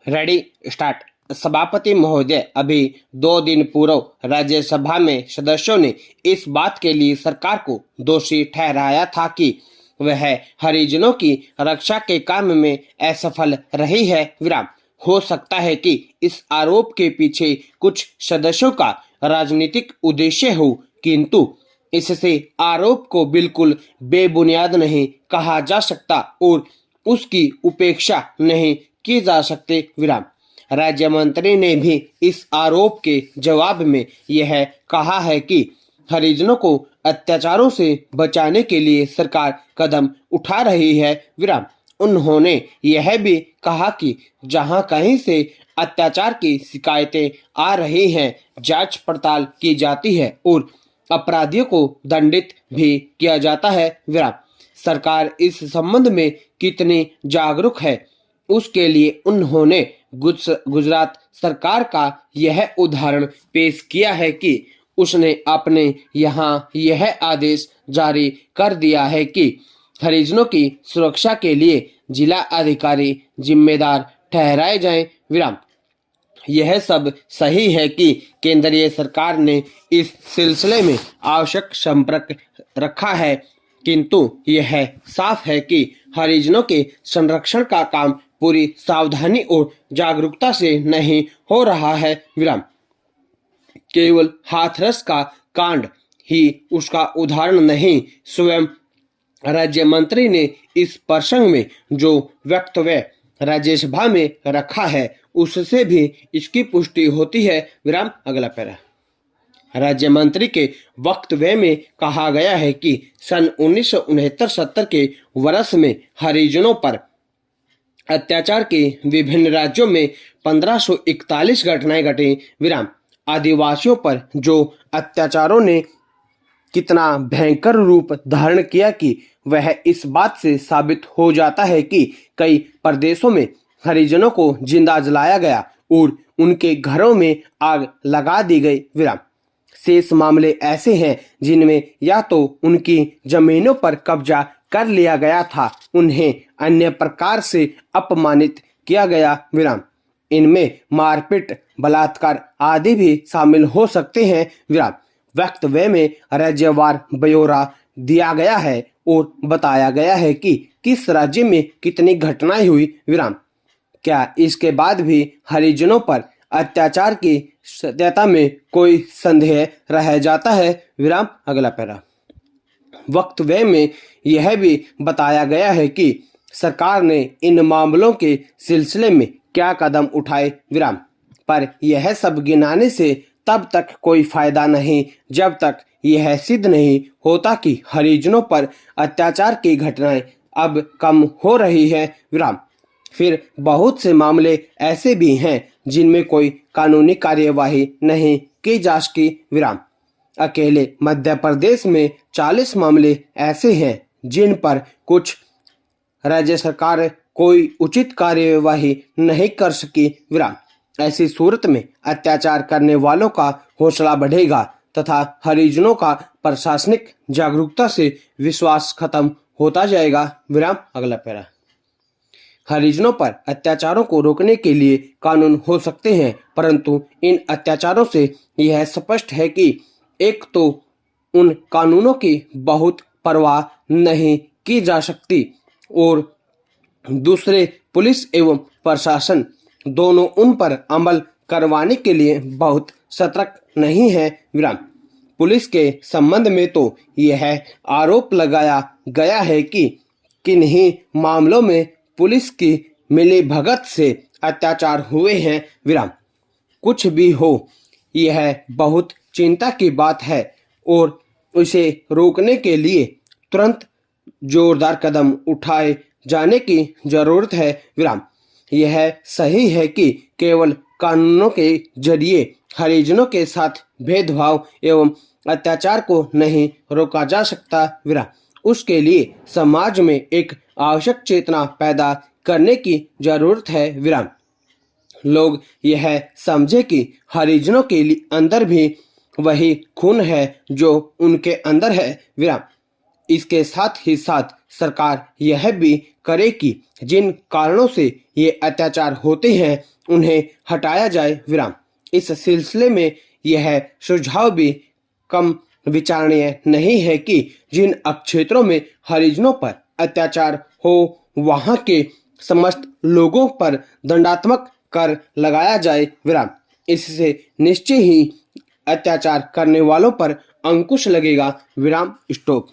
Ready start. सभापति महोदय, अभी 2 दिन पूर्व राज्यसभा में सदस्यों ने इस बात के लिए सरकार को दोषी ठहराया था कि वह हरिजनों की रक्षा के काम में असफल रही है। विराम। हो सकता है कि इस आरोप के पीछे कुछ सदस्यों का राजनीतिक उद्देश्य हो, किंतु इससे आरोप को बिल्कुल बेबुनियाद नहीं कहा जा सकता और उसकी उपेक्षा नहीं की जा सकती। विराम। राज्य मंत्री ने भी इस आरोप के जवाब में यह कहा है कि हरिजनों को अत्याचारों से बचाने के लिए सरकार कदम उठा रही है। विराम। उन्होंने यह भी कहा कि जहां कहीं से अत्याचार की शिकायतें आ रही हैं, जांच पड़ताल की जाती है और अपराधियों को दंडित भी किया जाता है। विराम। सरकार इस संबंध में कितनी जागरूक है, उसके लिए उन्होंने गुजरात सरकार का यह उदाहरण पेश किया है कि उसने अपने यहाँ यह आदेश जारी कर दिया है कि हरिजनों की सुरक्षा के लिए जिला अधिकारी जिम्मेदार ठहराए जाएं। विराम। यह सब सही है कि केंद्रीय सरकार ने इस सिलसिले में आवश्यक संपर्क रखा है, किंतु यह साफ है कि हरिजनों के संरक्षण का काम पूरी सावधानी और जागरूकता से नहीं हो रहा है। विराम। केवल हाथरस का कांड ही उसका उदाहरण नहीं, स्वयं राज्य मंत्री ने इस प्रसंग में जो वक्तव्य राज्यसभा में रखा है उससे भी इसकी पुष्टि होती है। विराम। अगला पैरा। राज्य मंत्री के वक्तव्य में कहा गया है कि सन 1969-70 के वर्ष में हरिजनों पर अत्याचार के विभिन्न राज्यों में 1541 घटनाएं घटी। विराम। आदिवासियों पर जो अत्याचारों ने कितना भयंकर रूप धारण किया कि वह इस बात से साबित हो जाता है कि कई प्रदेशों में हरिजनों को जिंदा जलाया गया और उनके घरों में आग लगा दी गई। विराम। शेष मामले ऐसे हैं जिनमें या तो उनकी जमीनों पर कब्जा कर लिया गया था, उन्हें अन्य प्रकार से अपमानित किया गया। विराम। इनमें मारपीट, बलात्कार आदि भी शामिल हो सकते हैं। विराम। वक्तव्य में राज्यवार ब्यौरा दिया गया है और बताया गया है कि किस राज्य में कितनी घटनाएं हुई। विराम। क्या इसके बाद भी हरिजनों पर अत्याचार की सत्यता में कोई संदेह रह जाता है? विराम। अगला पैरा। वक्तव्य में यह भी बताया गया है कि सरकार ने इन मामलों के सिलसिले में क्या कदम उठाए। विराम। पर यह सब गिनाने से तब तक कोई फायदा नहीं जब तक यह सिद्ध नहीं होता कि हरिजनों पर अत्याचार की घटनाएं अब कम हो रही है। विराम। फिर बहुत से मामले ऐसे भी हैं जिनमें कोई कानूनी कार्यवाही नहीं की जा सकी। विराम। अकेले मध्य प्रदेश में 40 मामले ऐसे हैं जिन पर कुछ राज्य सरकार कोई उचित कार्यवाही नहीं कर सकी। विराम। ऐसी सूरत में अत्याचार करने वालों का हौसला बढ़ेगा तथा हरिजनों का प्रशासनिक जागरूकता से विश्वास खत्म होता जाएगा। विराम। अगला पैरा। हरिजनों पर अत्याचारों को रोकने के लिए कानून हो सकते हैं, परंतु इन अत्याचारों से यह स्पष्ट है कि एक तो उन कानूनों की बहुत परवाह नहीं की जा सकती और दूसरे पुलिस एवं प्रशासन दोनों उन पर अमल करवाने के लिए बहुत सतर्क नहीं है। विराम। पुलिस के संबंध में तो यह आरोप लगाया गया है कि किन्हीं मामलों में पुलिस की मिलीभगत से अत्याचार हुए हैं। विराम। कुछ भी हो, यह बहुत चिंता की बात है और उसे रोकने के लिए तुरंत जोरदार कदम उठाए जाने की जरूरत है। विराम। यह सही है कि केवल कानूनों के जरिए हरिजनों के साथ भेदभाव एवं अत्याचार को नहीं रोका जा सकता। विराम। उसके लिए समाज में एक आवश्यक चेतना पैदा करने की जरूरत है। विराम। लोग यह समझे कि हरिजनों के अंदर भी वही खून है जो उनके अंदर है। विराम। इसके साथ ही साथ सरकार यह भी करे कि जिन कारणों से ये अत्याचार होते हैं उन्हें हटाया जाए। विराम। इस सिलसिले में यह सुझाव भी कम विचारणीय नहीं है कि जिन क्षेत्रों में हरिजनों पर अत्याचार हो वहां के समस्त लोगों पर दंडात्मक कर लगाया जाए। विराम। इससे निश्चय ही अत्याचार करने वालों पर अंकुश लगेगा। विराम। स्टॉप।